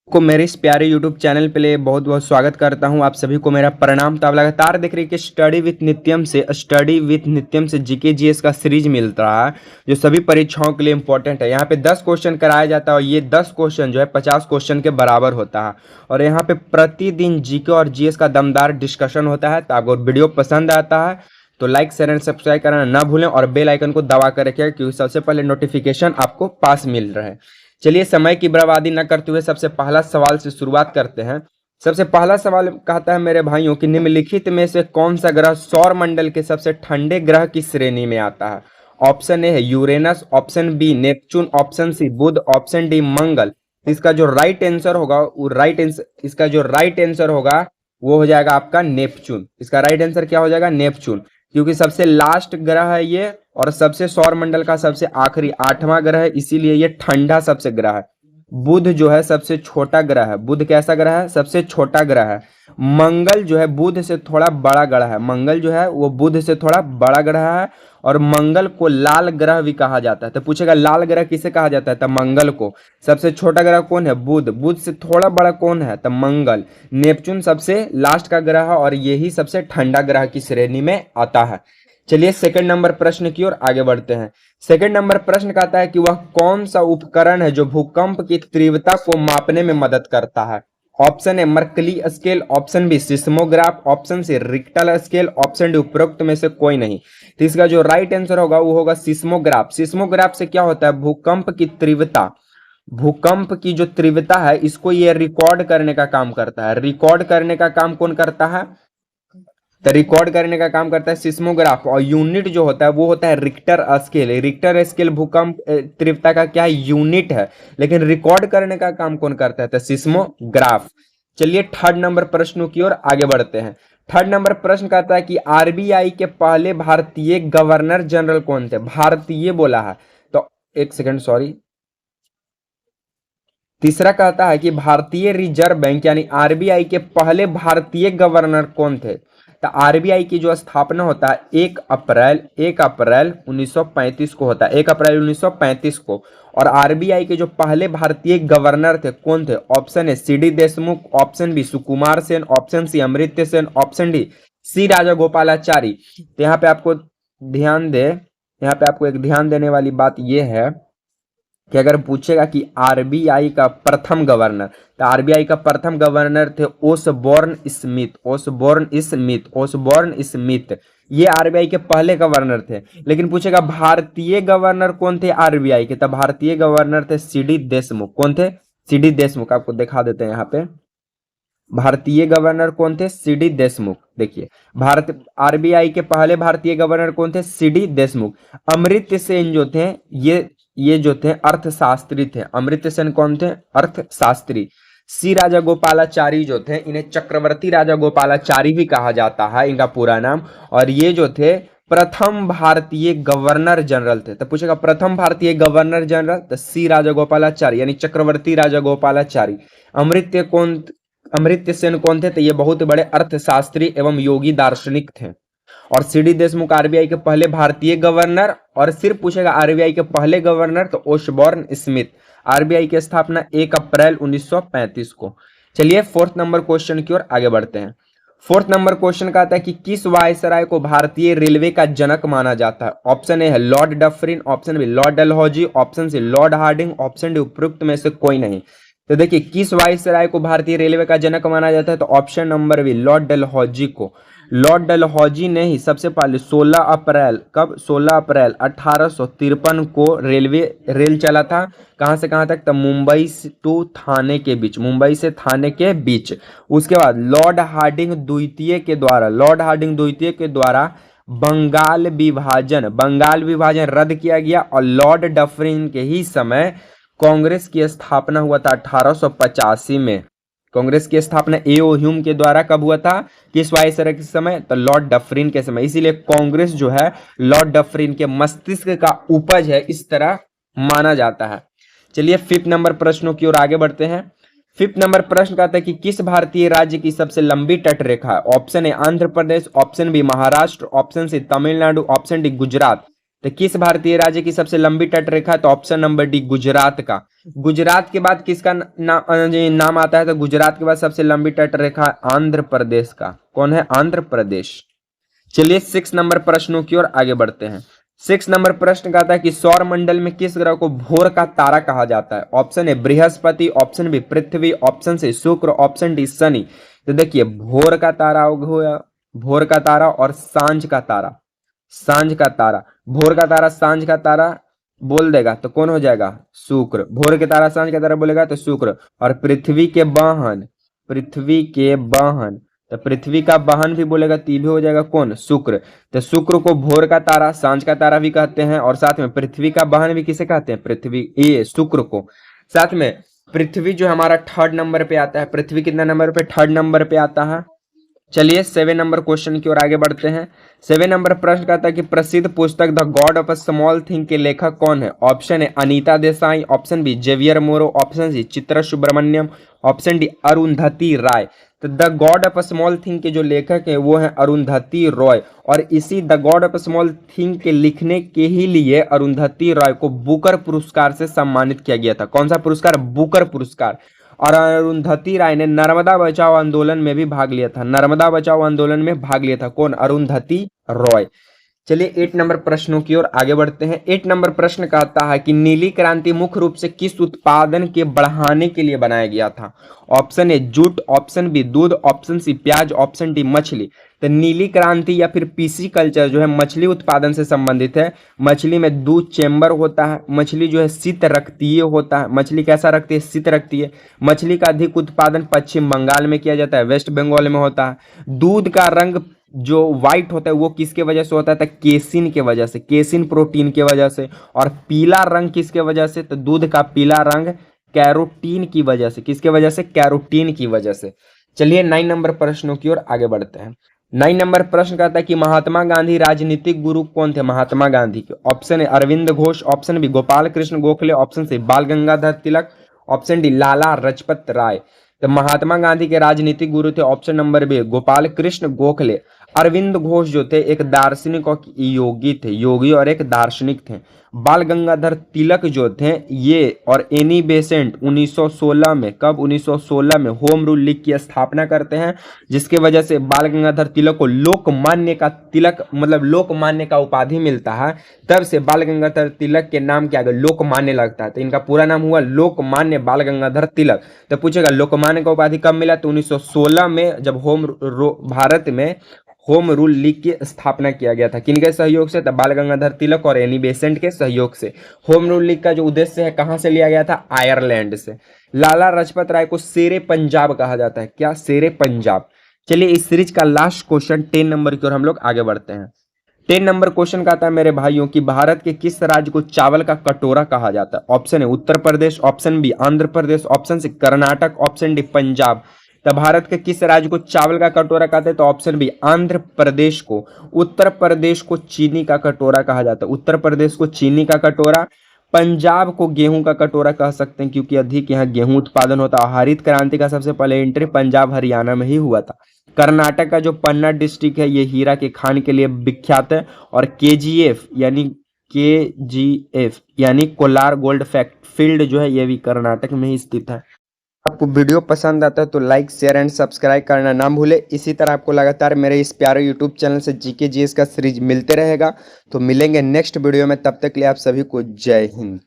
को मेरे इस प्यारे YouTube चैनल पे लिए बहुत बहुत स्वागत करता हूं। आप सभी को मेरा प्रणाम। तो आप लगातार देख रहे हैं कि स्टडी विथ नित्यम से जीके जीएस का सीरीज मिलता है जो सभी परीक्षाओं के लिए इंपॉर्टेंट है। यहाँ पे 10 क्वेश्चन कराया जाता है और ये 10 क्वेश्चन जो है 50 क्वेश्चन के बराबर होता है। और यहाँ पे प्रतिदिन जीके और जीएस का दमदार डिस्कशन होता है। तो आपको वीडियो पसंद आता है तो लाइक शेयर एंड सब्सक्राइब करना ना भूलें और बेल आइकन को दबा कर रखिएगा क्योंकि सबसे पहले नोटिफिकेशन आपको पास मिल रहा है। चलिए समय की बर्बादी न करते हुए सबसे पहला सवाल से शुरुआत करते हैं। सबसे पहला सवाल कहता है मेरे भाइयों कि निम्नलिखित में से कौन सा ग्रह सौर मंडल के सबसे ठंडे ग्रह की श्रेणी में आता है। ऑप्शन ए है Uranus, option B Neptune, option C Budh, option D Mangal. इसका जो राइट आंसर होगा वो हो जाएगा आपका नेपच्यून। इसका राइट आंसर क्या हो जाएगा? नेपच्यून, क्योंकि सबसे लास्ट ग्रह है ये और सबसे सौरमंडल का सबसे आखिरी 8वां ग्रह है, इसीलिए ये ठंडा सबसे ग्रह है। बुध जो है सबसे छोटा ग्रह है। बुध कैसा ग्रह है? सबसे छोटा ग्रह है। मंगल जो है बुध से थोड़ा बड़ा ग्रह है। मंगल जो है वो बुध से थोड़ा बड़ा ग्रह है और मंगल को लाल ग्रह भी कहा जाता है। तो पूछेगा लाल ग्रह किसे कहा जाता है? तो मंगल को। सबसे छोटा ग्रह कौन है? बुध। बुध से थोड़ा बड़ा कौन है? तो मंगल। नेपच्यून सबसे लास्ट का ग्रह है और यही सबसे ठंडा ग्रह की श्रेणी में आता है। चलिए सेकंड नंबर प्रश्न की ओर आगे बढ़ते हैं। सेकंड नंबर प्रश्न कहता है कि वह कौन सा उपकरण है जो भूकंप की तीव्रता को मापने में मदद करता है। Option A Mercalli scale, option B seismograph, option C Richter scale, option D उपरोक्त में से कोई नहीं। तो इसका जो राइट आंसर होगा वो होगा सिस्मोग्राफ। सिस्मोग्राफ से क्या होता है? भूकंप की तीव्रता, भूकंप की जो तीव्रता है इसको ये रिकॉर्ड करने का काम करता है। रिकॉर्ड करने का काम कौन करता है? तो रिकॉर्ड करने का काम करता है सिस्मोग्राफ और यूनिट जो होता है वो होता है रिक्टर स्केल। रिक्टर स्केल भूकंप तीव्रता का क्या है? यूनिट है, लेकिन रिकॉर्ड करने का काम कौन करता है? तो सिस्मोग्राफ। चलिए थर्ड नंबर प्रश्नों की ओर आगे बढ़ते हैं। थर्ड नंबर प्रश्न कहता है कि आरबीआई के पहले भारतीय गवर्नर जनरल कौन थे? भारतीय बोला है तो एक सेकंड सॉरी। तीसरा कहता है कि भारतीय रिजर्व बैंक यानी आरबीआई के पहले भारतीय गवर्नर कौन थे? तो आरबीआई की जो स्थापना होता है 1 अप्रैल 1935 को होता है। 1 अप्रैल 1935 को। और आरबीआई के जो पहले भारतीय गवर्नर थे कौन थे? Option A C D Deshmukh, option B Sukumar Sen, option C Amartya Sen, option D C Rajagopalachari. तो यहाँ पे आपको एक ध्यान देने वाली बात यह है कि अगर पूछेगा कि आरबीआई का प्रथम गवर्नर, तो आरबीआई का प्रथम गवर्नर थे ओसबोर्न स्मिथ। ये आरबीआई के पहले गवर्नर थे। लेकिन पूछेगा भारतीय गवर्नर कौन थे आरबीआई के? तो भारतीय गवर्नर थे सी डी देशमुख। कौन थे? C D Deshmukh. आपको दिखा देते हैं यहाँ पे भारतीय गवर्नर कौन थे? C D Deshmukh. देखिए भारत आरबीआई के पहले भारतीय गवर्नर कौन थे? C D Deshmukh. अमर्त्य सेन जो थे ये जो थे अर्थशास्त्री थे। अमर्त्य सेन कौन थे? अर्थशास्त्री। सी राजागोपालाचारी जो थे इन्हें चक्रवर्ती राजागोपालाचारी भी कहा जाता है, इनका पूरा नाम। और ये जो थे प्रथम भारतीय गवर्नर जनरल थे। तो पूछेगा प्रथम भारतीय गवर्नर जनरल, तो सी राजागोपालाचारी यानी चक्रवर्ती राजागोपालाचारी। अमर्त्य सेन कौन थे? तो ये बहुत बड़े अर्थशास्त्री एवं योगी दार्शनिक थे। और सी डी देशमुख आरबीआई के पहले भारतीय गवर्नर। और सिर्फ पूछेगा आरबीआई के पहले गवर्नर तो ओसबोर्न स्मिथ। आरबीआई की स्थापना 1 अप्रैल 1935 को। चलिए फोर्थ नंबर क्वेश्चन की ओर आगे बढ़ते हैं। फोर्थ नंबर क्वेश्चन का आता है कि किस वायसराय को भारतीय रेलवे का जनक माना जाता है? ऑप्शन ए है Lord Dufferin, option B Lord Dalhousie, option C Lord Hardinge, option D उपरोक्त में से कोई नहीं। तो देखिए किस वायसराय को भारतीय रेलवे का जनक माना जाता है? तो option number B Lord Dalhousie को। लॉर्ड डलहौजी ने ही सबसे पहले 16 अप्रैल 1853 को रेल चला था। कहां से कहां तक? तो मुंबई टू थाने के बीच, मुंबई से थाने के बीच। उसके बाद लॉर्ड हार्डिंग द्वितीय के द्वारा बंगाल विभाजन रद्द किया गया। और लॉर्ड डफरिन के ही समय कांग्रेस की स्थापना हुआ था 1885 में। कांग्रेस की स्थापना ए.ओ. ह्यूम के द्वारा कब हुआ था? किस वायसराय के समय? तो लॉर्ड डफरिन के समय। इसीलिए कांग्रेस जो है लॉर्ड डफरिन के मस्तिष्क का उपज है, इस तरह माना जाता है। चलिए फिफ्थ नंबर प्रश्नों की ओर आगे बढ़ते हैं। फिफ्थ नंबर प्रश्न कहता है कि किस भारतीय राज्य की सबसे लंबी तट रेखा है? Option A Andhra Pradesh, option B Maharashtra, option C Tamil Nadu, option D Gujarat. तो किस भारतीय राज्य की सबसे लंबी तट रेखा? तो ऑप्शन नंबर डी गुजरात का। गुजरात के बाद किसका नाम आता है? तो गुजरात के बाद सबसे लंबी तट रेखा आंध्र प्रदेश का। कौन है? आंध्र प्रदेश। चलिए 6 नंबर प्रश्नों की ओर आगे बढ़ते हैं। 6 नंबर प्रश्न कहता है कि सौर मंडल में किस ग्रह को भोर का तारा कहा जाता है? Option A Brihaspati, option B Prithvi, option C Shukra, option D Shani. तो देखिए भोर का तारा हो, भोर का तारा और सांझ का तारा, सांझ का तारा, भोर का तारा सांझ का तारा बोल देगा तो कौन हो जाएगा? शुक्र। भोर के तारा सांझ का तारा बोलेगा तो शुक्र। और पृथ्वी के वाहन, पृथ्वी के वाहन, तो पृथ्वी का वाहन भी बोलेगा तो भी हो जाएगा कौन? शुक्र। तो शुक्र को भोर का तारा, सांझ का तारा भी कहते हैं और साथ में पृथ्वी का वाहन भी किसे कहते हैं? पृथ्वी, ये शुक्र को। साथ में पृथ्वी जो हमारा 3rd नंबर पे आता है। पृथ्वी कितना नंबर पे? 3rd नंबर पे आता है। चलिए 7 नंबर क्वेश्चन की ओर आगे बढ़ते हैं। 7 नंबर प्रश्न कहता है कि प्रसिद्ध पुस्तक the god of a small thing के लेखक कौन है? ऑप्शन है Anita Desai, option B Javier Moro, option C Chitra Subramaniam, option D Arundhati Roy. तो the god of a small thing के जो लेखक है वो है अरुंधति रॉय। और इसी the god of a small thing के लिखने के ही लिए अरुंधति रॉय को बुकर पुरस्कार से सम्मानित किया गया था। कौन सा पुरस्कार? बुकर पुरस्कार। और अरुंधति राय ने नर्मदा बचाओ आंदोलन में भी भाग लिया था। नर्मदा बचाओ आंदोलन में भाग लिया था कौन? अरुंधति रॉय। चलिए 8 नंबर प्रश्नों की ओर आगे बढ़ते हैं। 8 नंबर प्रश्न कहता है कि नीली क्रांति मुख्य रूप से किस उत्पादन के बढ़ाने के लिए बनाया गया था? Option A jute, option B दूध, ऑप्शन सी प्याज, ऑप्शन डी मछली। तो नीली क्रांति या फिर पीसी कल्चर जो है मछली उत्पादन से संबंधित है। मछली में दूध चेम्बर होता है। मछली जो है शीत रक्तीय होता है। मछली कैसा रखती है? शीत रखती है। मछली का अधिक उत्पादन पश्चिम बंगाल में किया जाता है, वेस्ट बंगाल में होता है। दूध का रंग जो व्हाइट होता है वो किसके वजह से होता है? तो केसिन के वजह से, केसिन प्रोटीन के वजह से। और पीला रंग किसके वजह से? तो दूध का पीला रंग कैरोटीन की वजह से। किसके वजह से? कैरोटीन की वजह से। चलिए 9 नंबर प्रश्नों की ओर आगे बढ़ते हैं। 9 नंबर प्रश्न कहता है कि महात्मा गांधी राजनीतिक गुरु कौन थे? महात्मा गांधी के ऑप्शन है Aurobindo Ghosh, option B Gopal Krishna Gokhale, option C Bal Gangadhar Tilak, option D Lala Lajpat Rai. तो महात्मा गांधी के राजनीतिक गुरु थे option number B Gopal Krishna Gokhale. Aurobindo Ghosh जो थे एक दार्शनिक और योगी थे, योगी और एक दार्शनिक थे। बाल गंगाधर तिलक जो थे ये और एनी बेसेंट 1916 में, कब? 1916 में होम रूल लीग की स्थापना करते हैं, जिसके वजह से बाल गंगाधर तिलक को लोकमान्य का तिलक, मतलब लोकमान्य का उपाधि मिलता है। तब से बाल गंगाधर तिलक के नाम के आगे लोकमान्य लगता है। तो इनका पूरा नाम हुआ लोकमान्य बाल गंगाधर तिलक। तो पूछेगा लोकमान्य का उपाधि कब मिला? तो 1916 में, जब भारत में होम रूल लीग की स्थापना किया गया था। किनके सहयोग से? बाल गंगाधर तिलक और एनी बेसेंट के सहयोग से। होम रूल लीग का जो उद्देश्य है कहां से लिया गया था? आयरलैंड से। लाला लाजपत राय को शेरे पंजाब कहा जाता है। क्या? शेरे पंजाब। चलिए इस सीरीज का लास्ट क्वेश्चन 10 नंबर की ओर हम लोग आगे बढ़ते हैं। 10 नंबर क्वेश्चन का आता है मेरे भाइयों कि भारत के किस राज्य को चावल का कटोरा कहा जाता है? ऑप्शन है Uttar Pradesh, option B Andhra Pradesh, option C Karnataka, option D Punjab. तो भारत के किस राज्य को चावल का कटोरा कहते हैं? तो ऑप्शन बी आंध्र प्रदेश को। उत्तर प्रदेश को चीनी का कटोरा कहा जाता है। उत्तर प्रदेश को चीनी का कटोरा। पंजाब को गेहूं का कटोरा कह सकते हैं क्योंकि अधिक यहाँ गेहूं उत्पादन होता है। हरित क्रांति का सबसे पहले एंट्री पंजाब हरियाणा में ही हुआ था। कर्नाटक का जो पन्ना डिस्ट्रिक्ट है ये हीरा के खान के लिए विख्यात है। और केजीएफ यानी कोलार गोल्ड फील्ड जो है ये भी कर्नाटक में ही स्थित है। आपको वीडियो पसंद आता है तो लाइक शेयर एंड सब्सक्राइब करना ना भूले। इसी तरह आपको लगातार मेरे इस प्यारे यूट्यूब चैनल से जीके जीएस का सीरीज मिलते रहेगा। तो मिलेंगे नेक्स्ट वीडियो में, तब तक के लिए आप सभी को जय हिंद।